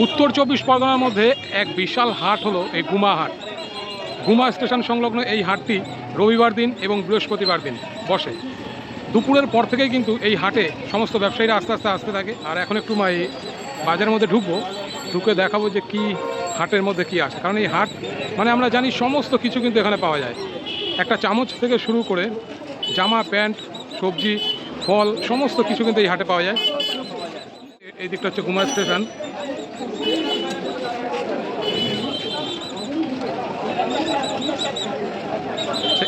উত্তর 24 পরগনার মধ্যে এক বিশাল হাট হলো এই গুমা হাট। গুমা স্টেশন সংলগ্ন এই হাটটি রবিবার দিন এবং বৃহস্পতিবার দিন বসে। দুপুরের পর থেকেই কিন্তু এই হাটে সমস্ত ব্যবসায়ীরা আস্তে আস্তে আসতে থাকে। আর এখন একটু এই বাজারের মধ্যে ঢুকবো, ঢুকে দেখাবো যে কি হাটের মধ্যে কি আসে। কারণ এই হাট মানে আমরা জানি সমস্ত কিছু কিন্তু এখানে পাওয়া যায়। একটা চামচ থেকে শুরু করে জামা প্যান্ট, সবজি, ফল, সমস্ত কিছু কিন্তু এই হাটে পাওয়া যায়। এই দিকটা হচ্ছে গুমা স্টেশন।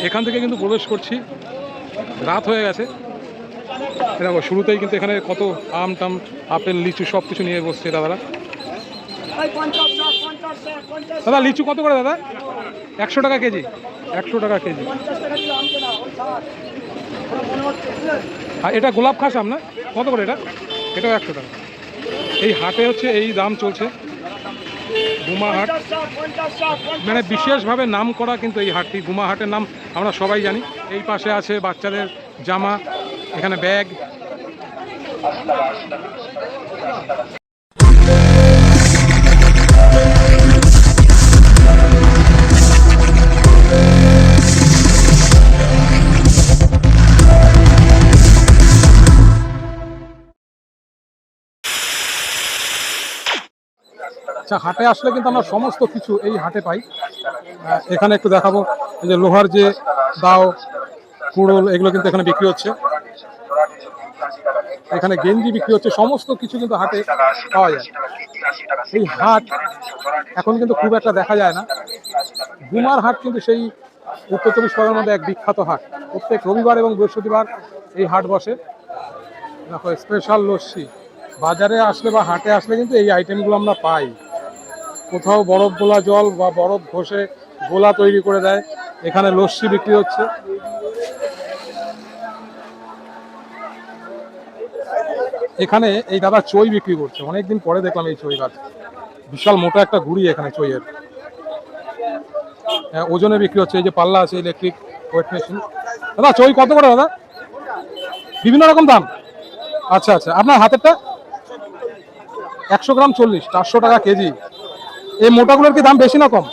এখান থেকে কিন্তু প্রবেশ করছি, রাত হয়ে গেছে। দেখো শুরুতেই কিন্তু এখানে কত আম টাম, আপেল, লিচু সব কিছু নিয়ে বসছে দাদারা। দাদা লিচু কত করে দাদা? 100 টাকা কেজি। 100 টাকা কেজি। আর এটা গোলাপ খাস আম না? কত করে এটা? এটাও 100 টাকা। এই হাটে হচ্ছে এই দাম চলছে। গুমা হাট মানে বিশেষভাবে নাম করা কিন্তু এই হাটটি। গুমা হাটের নাম আমরা সবাই জানি। এই পাশে আছে বাচ্চাদের জামা, এখানে ব্যাগ। আচ্ছা, হাটে আসলে কিন্তু আমরা সমস্ত কিছু এই হাটে পাই। এখানে একটু দেখাবো, এই যে লোহার যে দাও, কুড়োল, এগুলো কিন্তু এখানে বিক্রি হচ্ছে। এখানে গেঞ্জি বিক্রি হচ্ছে, সমস্ত কিছু কিন্তু হাটে পাওয়া যায়। এই হাট এখন কিন্তু খুব একটা দেখা যায় না। গুমার হাট কিন্তু সেই উত্তর 24 পরগনার মধ্যে এক বিখ্যাত হাট। প্রত্যেক রবিবার এবং বৃহস্পতিবার এই হাট বসে। দেখো স্পেশাল লস্যি। বাজারে আসলে বা হাটে আসলে কিন্তু এই আইটেমগুলো আমরা পাই। কোথাও বরফ গোলা জল বা বরফ ঘষে গোলা তৈরি করে দেয়। এখানে লস্যি বিক্রি হচ্ছে। এখানে এই দাদা চই বিক্রি করছে, অনেকদিন পরে দেখলাম এই চই গাছ। বিশাল মোটা একটা গুড়ি এখানে চইয়ের। ওজনে বিক্রি হচ্ছে। এই যে পাল্লা আছে, ইলেকট্রিক ওয়েট মেশিন। দাদা চই কত করে দাদা? বিভিন্ন রকম দাম। আচ্ছা আচ্ছা, আপনার হাতেরটা? 100 গ্রাম 40, 400 টাকা কেজি। এই মোটাগুলোর কি দাম বেশি না কম?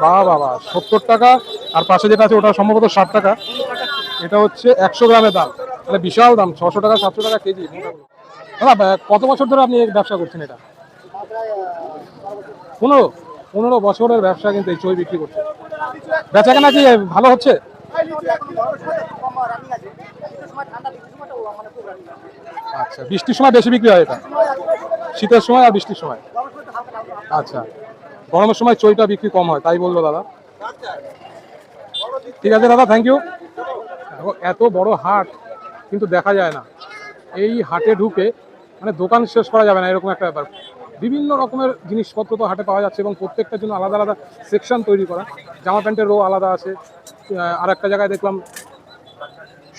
বাবা বাবা, 70 টাকা। আর পাশে যেটা আছে ওটা সম্ভবত 60 টাকা। এটা হচ্ছে 100 গ্রামের দাম, মানে বিশাল দাম। 600 টাকা 700 টাকা কেজি। দাদা কত বছর ধরে আপনি ব্যবসা করছেন এটা? 15 বছরের ব্যবসা কিন্তু এই চই বিক্রি করছে। বেচা কেনা কি ভালো হচ্ছে? আচ্ছা, বৃষ্টির সময় বেশি বিক্রি হয় এটা? শীতের সময় আর বৃষ্টির সময়? আচ্ছা, গরমের সময় চইটা বিক্রি কম হয়, তাই বললো দাদা। ঠিক আছে দাদা, থ্যাংক ইউ। এত বড় হাট কিন্তু দেখা যায় না। এই হাটে ঢুকে মানে দোকান শেষ করা যাবে না, এরকম একটা ব্যাপার। বিভিন্ন রকমের জিনিসপত্র তো হাটে পাওয়া যাচ্ছে এবং প্রত্যেকটার জন্য আলাদা আলাদা সেকশন তৈরি করা। জামা প্যান্টের রো আলাদা আছে, আর একটা জায়গায় দেখলাম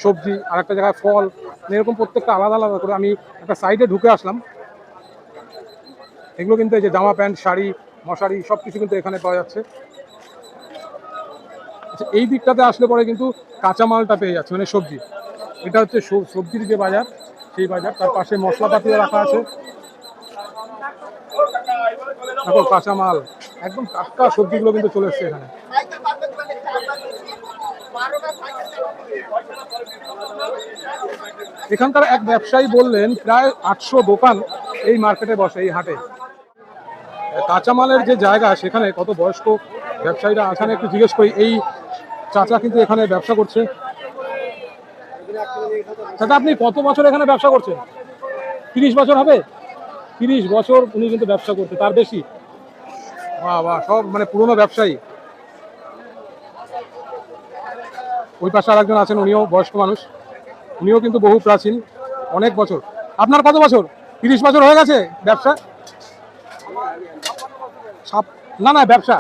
সবজি, আর একটা জায়গায় ফল, এরকম প্রত্যেকটা আলাদা আলাদা করে। আমি একটা সাইডে ঢুকে আসলাম। এগুলো কিন্তু এই যে জামা প্যান্ট, শাড়ি, মশারি সব কিছু কিন্তু এখানে পাওয়া যাচ্ছে। আচ্ছা, এই দিকটাতে আসলে পরে কিন্তু কাঁচামালটা পেয়ে যাচ্ছে, মানে সবজি। এটা হচ্ছে সবজির যে বাজার, সেই বাজার। তার পাশে মশলাপাতিও রাখা আছে। দেখো কাঁচামাল, একদম টাটকা সবজিগুলো কিন্তু চলে এসছে এখানে। এখানকার এক ব্যবসায়ী বললেন প্রায় 800 দোকান এই মার্কেটে বসে, এই হাটে। কাঁচামালের যে জায়গা, সেখানে কত বয়স্ক ব্যবসায়ীরা আছেন একটু জিজ্ঞেস করি। এই চাচা কিন্তু এখানে ব্যবসা করছে। চাচা, আপনি কত বছর এখানে ব্যবসা করছেন? 30 বছর হবে? 30 বছর উনি কিন্তু ব্যবসা করছে, তার বেশি। বাহ বাহ, সব মানে পুরনো ব্যবসায়ী। ওই পাশে আর একজন আছেন, উনিও বয়স্ক মানুষ। উনিও কিন্তু বহু প্রাচীন, অনেক বছর। আপনার কত বছর? 30 বছর হয়ে গেছে ব্যবসা? না না, ব্যবসা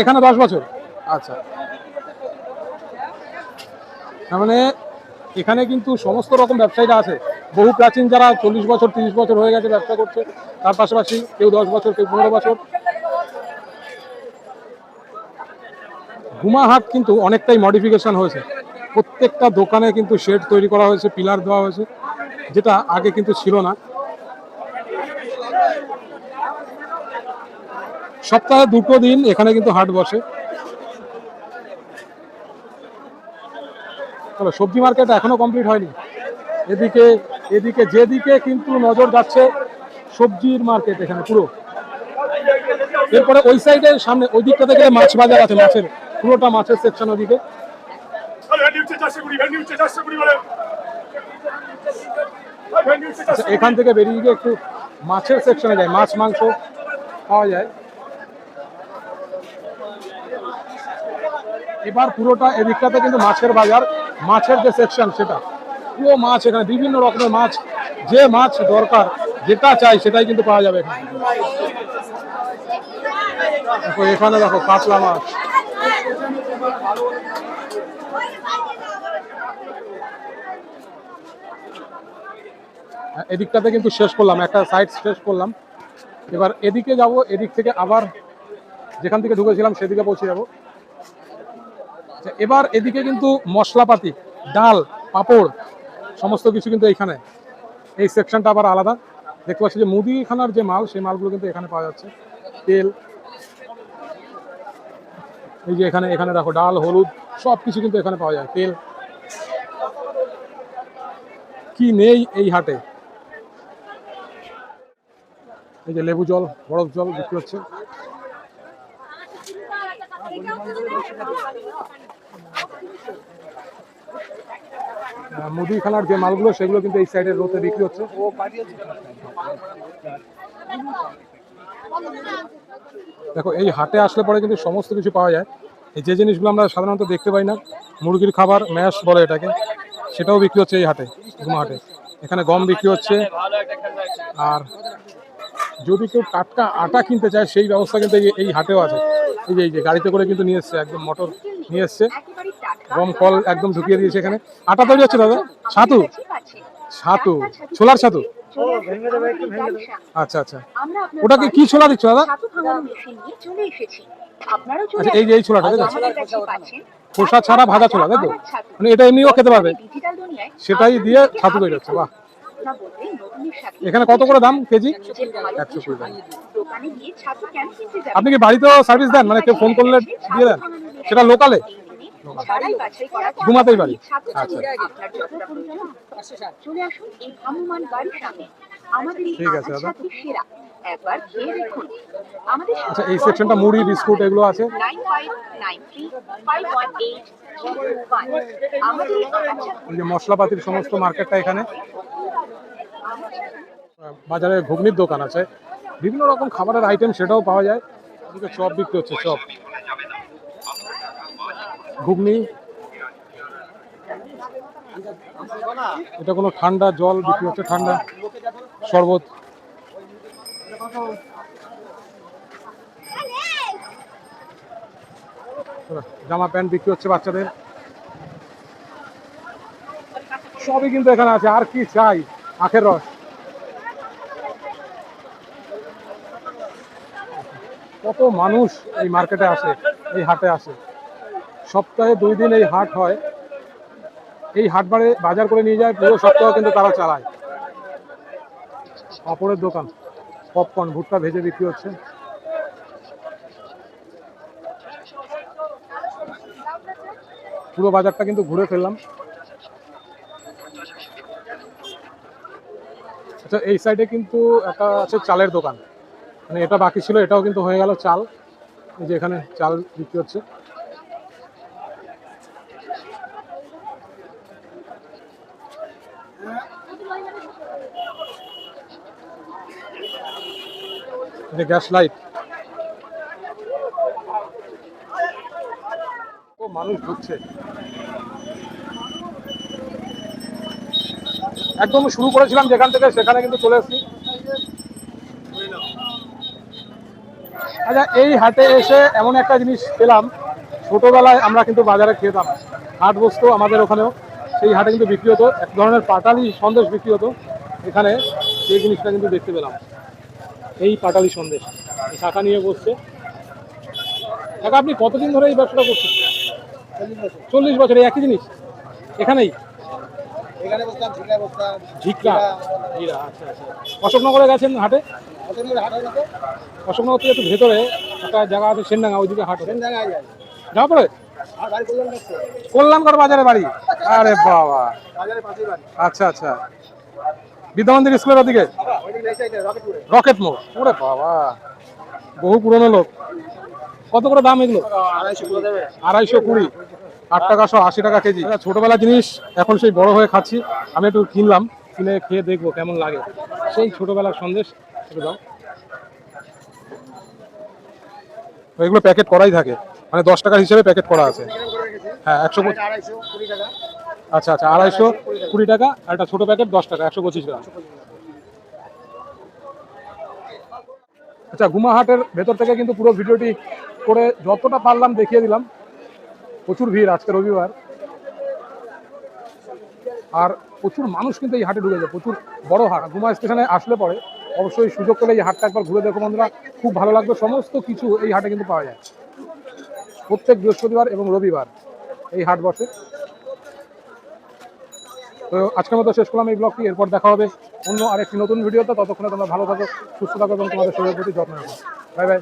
এখানে 10 বছর। আচ্ছা, তার মানে এখানে কিন্তু সমস্ত রকম ব্যবসায়ীরা আছে। বহু প্রাচীন, যারা 40 বছর 30 বছর হয়ে গেছে ব্যবসা করছে। তার পাশাপাশি কেউ 10 বছর, কেউ 15 বছর। গুমা হাট কিন্তু অনেকটাই মডিফিকেশন হয়েছে। প্রত্যেকটা দোকানে কিন্তু শেড তৈরি করা হয়েছে, পিলার দেওয়া হয়েছে, যেটা আগে কিন্তু ছিল না। সপ্তাহে 2 দিন এখানে কিন্তু হাট বসে। তবে সবজি মার্কেট এখনো কমপ্লিট হয়নি। এদিকে এদিকে যেদিকে কিন্তু নজর যাচ্ছে সবজির মার্কেট এখানে পুরো। এরপরে ওই সাইডের সামনে ওই দিকটাতে গেলে মাছ বাজার আছে, মাছের পুরোটা মাছের সেকশন ওদিকে। আচ্ছা, এখান থেকে বেরিয়ে গিয়ে একটু মাছের সেকশনে যায়, মাছ মাংস পাওয়া যায়। এবার পুরোটা এদিকটাতে কিন্তু মাছের বাজার, মাছের যে সেকশন সেটা পুরো মাছ, এখানে বিভিন্ন রকমের মাছ, যে মাছ দরকার যেটা চাই সেটাই কিন্তু পাওয়া যাবে এখানে। দেখো এখানে দেখো কাতলা মাছ, এদিকটাতে কিন্তু শেষ করলাম, একটা সাইড শেষ করলাম। এবার এদিকে যাব, এদিক থেকে আবার যেখান থেকে ঢুকেছিলাম সেদিকে পৌঁছে যাব। এবার এদিকে কিন্তু মশলাপাতি, ডাল, পাঁপড় সমস্ত কিছু কিন্তু এইখানে, এই সেকশনটা আবার আলাদা। দেখতে পাচ্ছি যে মুদিখানার যে মাল, সেই মালগুলো কিন্তু এখানে পাওয়া যাচ্ছে। তেল, এই যে এখানে এখানে দেখো ডাল, হলুদ সব কিছু কিন্তু এখানে পাওয়া যায়। তেল কি নেই এই হাটে। এই যে লেবু জল, বরফ জল বিক্রি হচ্ছে। মুদিখানার যে মালগুলো সেগুলো কিন্তু এই সাইডের রোতে বিক্রি হচ্ছে। দেখো এই হাটে আসলে পরে কিন্তু সমস্ত কিছু পাওয়া যায়। এই যে জিনিসগুলো আমরা সাধারণত দেখতে পাই না, মুরগির খাবার, ম্যাশ বলে এটাকে, সেটাও বিক্রি হচ্ছে এই হাটে, গুমা হাটে। এখানে গম বিক্রি হচ্ছে। আর যদি কেউ টাটকা আটা কিনতে চায় সেই ব্যবস্থা কিন্তু এই হাটেও আছে। এই যে গাড়িতে করে কিন্তু নিয়ে এসছে, একদম মোটর নিয়ে এসছে, গম কল একদম ঢুকিয়ে দিয়েছে এখানে। আটা তৈরি হচ্ছে দাদা? ছাতু, ছাতু, ছোলার ছাতু। আচ্ছা আচ্ছা, ওটাকে কি ছোলা দিচ্ছ দাদা? আচ্ছা, এই যে এই ছোলাটা খোসা ছাড়া ভাজা ছোলা, তাই তো? মানে এটা এমনিও খেতে পারবে, সেটাই দিয়ে ছাতু তৈরি হচ্ছে। বাহ, এখানে কত করে দাম কেজি? 120 টাকা। আপনি কি বাড়িতেও সার্ভিস দেন, মানে কেউ ফোন করলে দিয়ে দেন? সেটা লোকালে, ঘুমাতেই পারি। আচ্ছা ঠিক আছে দাদা। আচ্ছা, এই সেকশনটা মুড়ি, বিস্কুট এগুলো আছে। এই যে মশলাপাতির সমস্ত মার্কেটটা এখানে। বাজারে ঘুগনির দোকান আছে, বিভিন্ন রকম খাবারের আইটেম সেটাও পাওয়া যায়। এদিকে চপ বিক্রি হচ্ছে, চপ, ঘুগনি। এটা কোনো ঠান্ডা জল বিক্রি হচ্ছে, ঠান্ডা শরবত। জামা প্যান্ট বিক্রি হচ্ছে বাচ্চাদের, সবই কিন্তু এখানে আছে। আর কি চাই, আখের রস। কত মানুষ এই মার্কেটে আসে, এই হাটে আসে। সপ্তাহে 2 দিন এই হাট হয়। এই হাট বাজার করে নিয়ে যায়, পুরো সপ্তাহ কিন্তু তারা চালায়। পাঁপড়ের দোকান, পপকর্ন, ভুট্টা ভেজে বিক্রি হচ্ছে। পুরো বাজারটা কিন্তু ঘুরে ফেললাম। আচ্ছা, এই সাইডে কিন্তু একটা আছে চালের দোকান, মানে এটা বাকি ছিল, এটাও কিন্তু হয়ে গেল চাল। এই যে এখানে চাল বিক্রি হচ্ছে। গ্যাস লাইট, ও মানুষ ঢুকছে। একদম শুরু করেছিলাম যেখান থেকে, সেখানে কিন্তু চলে এসেছি। আচ্ছা, এই হাটে এসে এমন একটা জিনিস পেলাম, ছোটবেলায় আমরা কিন্তু বাজারে খেতাম, হাট বসতো আমাদের ওখানেও, সেই হাটে কিন্তু বিক্রি হতো, এক ধরনের পাটালি সন্দেশ বিক্রি হতো এখানে। সেই জিনিসটা কিন্তু দেখতে পেলাম, এই পাটালি সন্দেশ। শাখা নিয়ে বসছে। কাকা, আপনি কতদিন ধরে এই ব্যবসাটা করছেন? 40 বছর। এই একই জিনিস? এখানেই এখানে বসতাম, ঝিকায় বসতাম। ঝিকরা হীরা, আচ্ছা আচ্ছা। অশোকনগরে গেছেন হাটে? অতগুলো হাট হয় না তো? অশোকনগর থেকে একটু ভেতরে একটা জায়গা আছে সেনডাঙ্গা, ওইদিকে হাট হয়। ট্রেন জায়গায় যায়। যাওয়া পরে আর গাড়ি করলাম দেখছো? কল্যাণকর বাজারে বাড়ি। আরে বাবা, বাজারের পাশেই বাড়ি। আচ্ছা আচ্ছা। বিদ্যামন্দির স্কুলের ওদিকে ওইদিকে লেগে যায়, রকেটপুরে। রকেট মোড়। ওরে বাবা, বহু পুরনো লোক। কত করে দাম এগুলো? 250 করে দেবে। 220, 8 টাকা শো, 80 টাকা কেজি। ছোটবেলা জিনিস এখন সেই বড় হয়ে খাচ্ছি। আমি একটু কিনলাম, কিনে খেয়ে দেখবো কেমন লাগে। সেই ছোটবেলার সন্দেশ একটু দাও। এগুলো প্যাকেট করাই থাকে, মানে 10 টাকার হিসেবে প্যাকেট করা আছে। হ্যাঁ 120। 250 টাকা। আচ্ছা আচ্ছা, 220 টাকা। আর একটা ছোট প্যাকেট 10 টাকা, 125 গ্রাম। আচ্ছা, গুমাহাটের ভেতর থেকে কিন্তু পুরো ভিডিওটি করে যতটা পারলাম দেখিয়ে দিলাম। প্রচুর ভিড় আজকে রবিবার, আর প্রচুর মানুষ কিন্তু এই হাটে ঢুকে যায়। প্রচুর বড় হাট। গুমা স্টেশনে আসলে পরে অবশ্যই সুযোগ পেলে এই হাটটা একবার ঘুরে দেখো বন্ধুরা, খুব ভালো লাগবে। সমস্ত কিছু এই হাটে কিন্তু পাওয়া যায়। প্রত্যেক বৃহস্পতিবার এবং রবিবার এই হাট বসে। তো আজকের মতো শেষ করলাম এই ব্লগটি। এরপর দেখা হবে অন্য আরেকটি নতুন ভিডিওতে। ততক্ষণে তোমরা ভালো থাকো, সুস্থ থাকো এবং তোমাদের শরীরের প্রতি যত্ন রাখো। Bye bye.